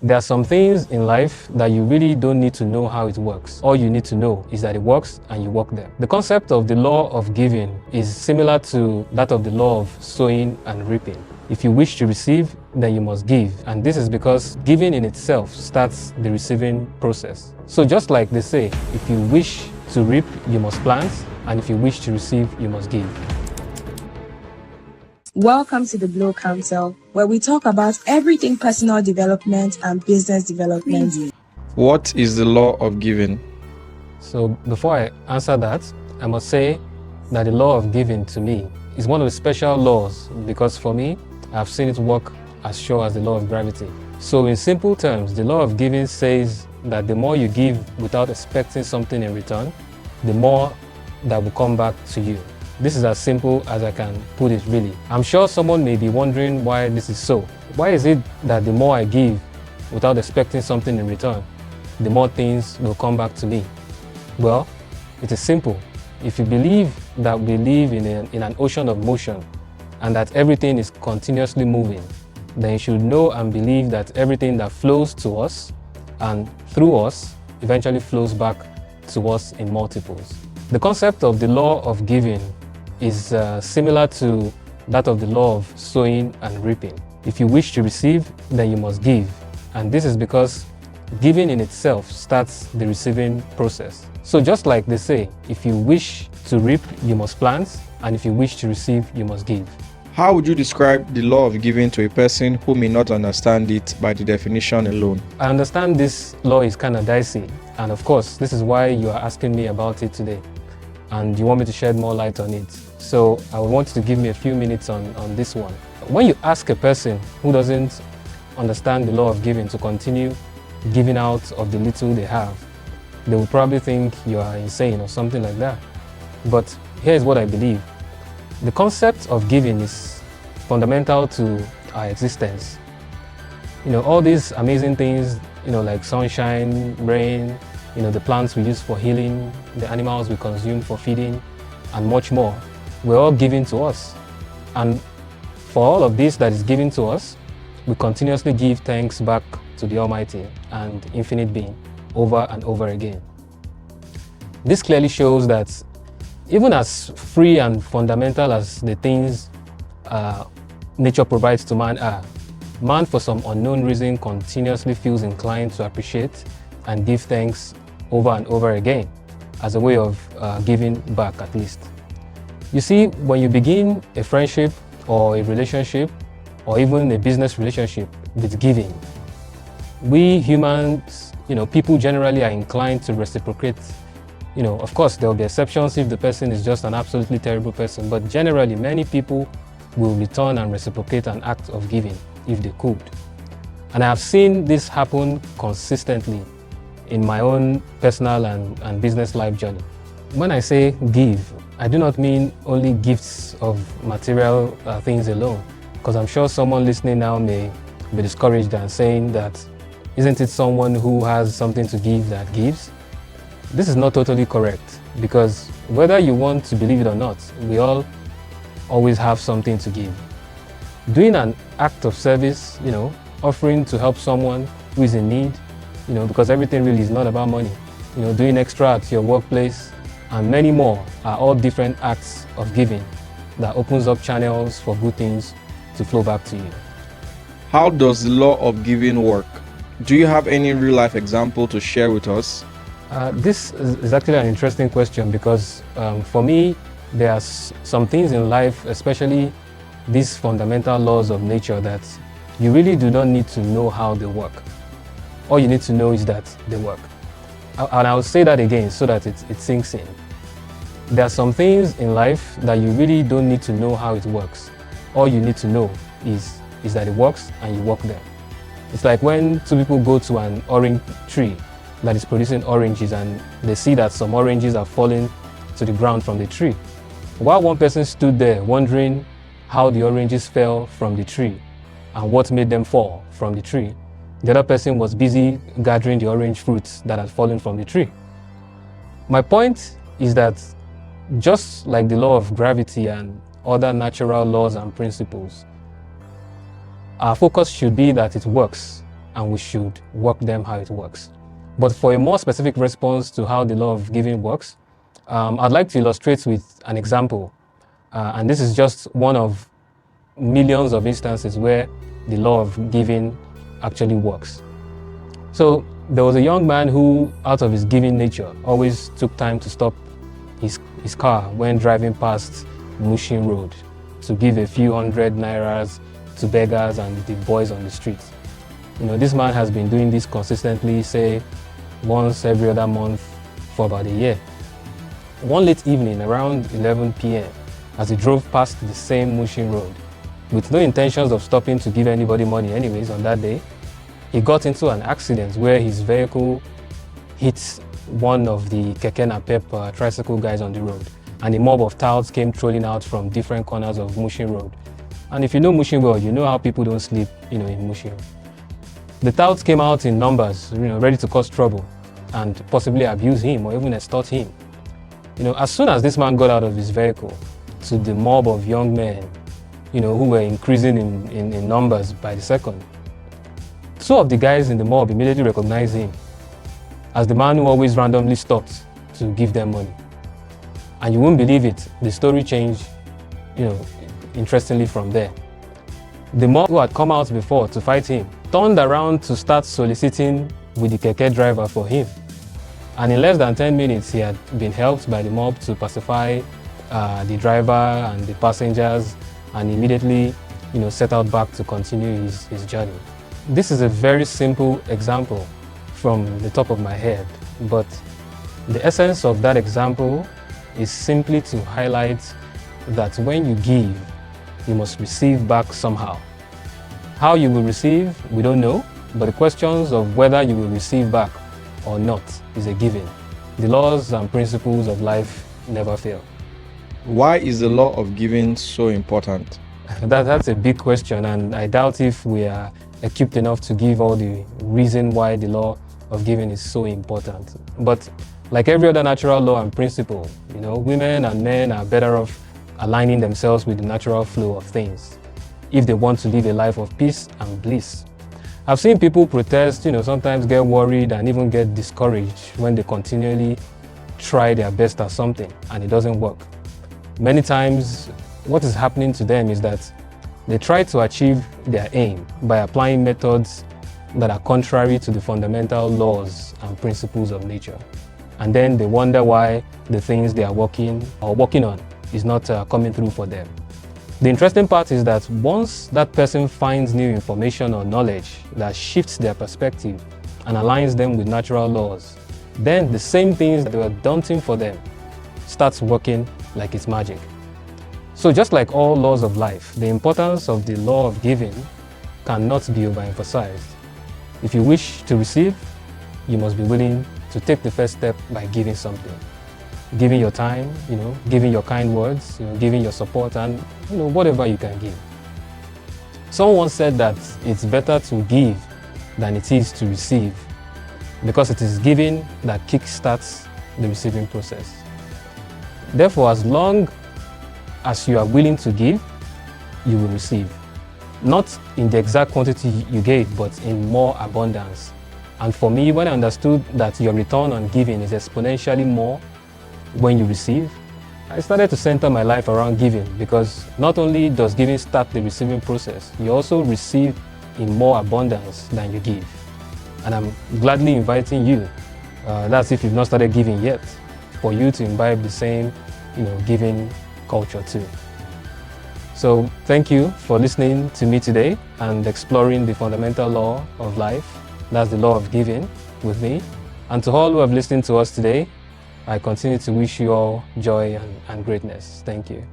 There are some things in life that you really don't need to know how it works. All you need to know is that it works and you work them. The concept of the law of giving is similar to that of the law of sowing and reaping. If you wish to receive, then you must give. And this is because giving in itself starts the receiving process. So just like they say, if you wish to reap, you must plant, and if you wish to receive, you must give. Welcome to the BLOcounsel, where we talk about everything personal development and business development. What is the law of giving? So before I answer that, I must say that the law of giving to me is one of the special laws because for me, I've seen it work as sure as the law of gravity. So in simple terms, the law of giving says that the more you give without expecting something in return, the more that will come back to you. This is as simple as I can put it, really. I'm sure someone may be wondering why this is so. Why is it that the more I give without expecting something in return, the more things will come back to me? Well, it is simple. If you believe that we live in an ocean of motion and that everything is continuously moving, then you should know and believe that everything that flows to us and through us eventually flows back to us in multiples. The concept of the law of giving is similar to that of the law of sowing and reaping. If you wish to receive, then you must give. And this is because giving in itself starts the receiving process. So just like they say, if you wish to reap, you must plant, and if you wish to receive, you must give. How would you describe the law of giving to a person who may not understand it by the definition alone? I understand this law is kind of dicey, and of course, this is why you are asking me about it today, and you want me to shed more light on it. So I want you to give me a few minutes on this one. When you ask a person who doesn't understand the law of giving to continue giving out of the little they have, they will probably think you are insane or something like that. But here's what I believe. The concept of giving is fundamental to our existence. All these amazing things, like sunshine, rain, the plants we use for healing, the animals we consume for feeding, and much more, we're all given to us. And for all of this that is given to us, we continuously give thanks back to the Almighty and Infinite Being over and over again. This clearly shows that even as free and fundamental as the things nature provides to man are, man for some unknown reason continuously feels inclined to appreciate and give thanks over and over again as a way of giving back, at least. You see, when you begin a friendship or a relationship or even a business relationship with giving, we humans, people generally are inclined to reciprocate. Of course, there will be exceptions if the person is just an absolutely terrible person, but generally, many people will return and reciprocate an act of giving if they could. And I have seen this happen consistently in my own personal and business life journey. When I say give, I do not mean only gifts of material things alone, because I'm sure someone listening now may be discouraged and saying that, isn't it someone who has something to give that gives? This is not totally correct, because whether you want to believe it or not, we all always have something to give. Doing an act of service, offering to help someone who is in need, because everything really is not about money. Doing extra at your workplace and many more are all different acts of giving that opens up channels for good things to flow back to you. How does the law of giving work? Do you have any real-life example to share with us? This is actually an interesting question because for me, there are some things in life, especially these fundamental laws of nature, that you really do not need to know how they work. All you need to know is that they work. And I'll say that again so that it sinks in. There are some things in life that you really don't need to know how it works. All you need to know is that it works and you work them. It's like when two people go to an orange tree that is producing oranges and they see that some oranges are falling to the ground from the tree. While one person stood there wondering how the oranges fell from the tree and what made them fall from the tree, the other person was busy gathering the orange fruits that had fallen from the tree. My point is that just like the law of gravity and other natural laws and principles, our focus should be that it works and we should work them how it works. But for a more specific response to how the law of giving works, I'd like to illustrate with an example. And this is just one of millions of instances where the law of giving actually works. So there was a young man who, out of his giving nature, always took time to stop his car when driving past Mushin Road to give a few hundred nairas to beggars and the boys on the streets. This man has been doing this consistently, say once every other month for about a year. One late evening around 11 p.m, as he drove past the same Mushin Road, with no intentions of stopping to give anybody money anyways on that day, he got into an accident where his vehicle hit one of the Keke Napep tricycle guys on the road, and a mob of touts came trolling out from different corners of Mushin Road. And if you know Mushin well, you know how people don't sleep, in Mushin. The touts came out in numbers, ready to cause trouble and possibly abuse him or even extort him. As soon as this man got out of his vehicle, to the mob of young men, who were increasing in numbers by the second, two of the guys in the mob immediately recognized him as the man who always randomly stopped to give them money. And you won't believe it, the story changed, interestingly from there. The mob who had come out before to fight him turned around to start soliciting with the keke driver for him. And in less than 10 minutes, he had been helped by the mob to pacify the driver and the passengers, and immediately, set out back to continue his journey. This is a very simple example from the top of my head, but the essence of that example is simply to highlight that when you give, you must receive back somehow. How you will receive, we don't know, but the questions of whether you will receive back or not is a given. The laws and principles of life never fail. Why is the law of giving so important? That's a big question, and I doubt if we are equipped enough to give all the reason why the law of giving is so important. But like every other natural law and principle, women and men are better off aligning themselves with the natural flow of things if they want to live a life of peace and bliss. I've seen people protest, sometimes get worried and even get discouraged when they continually try their best at something and it doesn't work. Many times, what is happening to them is that they try to achieve their aim by applying methods that are contrary to the fundamental laws and principles of nature. And then they wonder why the things they are working on is not coming through for them. The interesting part is that once that person finds new information or knowledge that shifts their perspective and aligns them with natural laws, then the same things that were daunting for them starts working like it's magic. So just like all laws of life, the importance of the law of giving cannot be overemphasized. If you wish to receive, you must be willing to take the first step by giving something. Giving your time, giving your kind words, giving your support, and whatever you can give. Someone once said that it's better to give than it is to receive, because it is giving that kickstarts the receiving process. Therefore, as long as you are willing to give, you will receive. Not in the exact quantity you gave, but in more abundance. And for me, when I understood that your return on giving is exponentially more when you receive, I started to center my life around giving, because not only does giving start the receiving process, you also receive in more abundance than you give. And I'm gladly inviting you, that's if you've not started giving yet, for you to imbibe the same giving culture too. So thank you for listening to me today and exploring the fundamental law of life, that's the law of giving, with me. And to all who have listened to us today, I continue to wish you all joy and greatness. Thank you.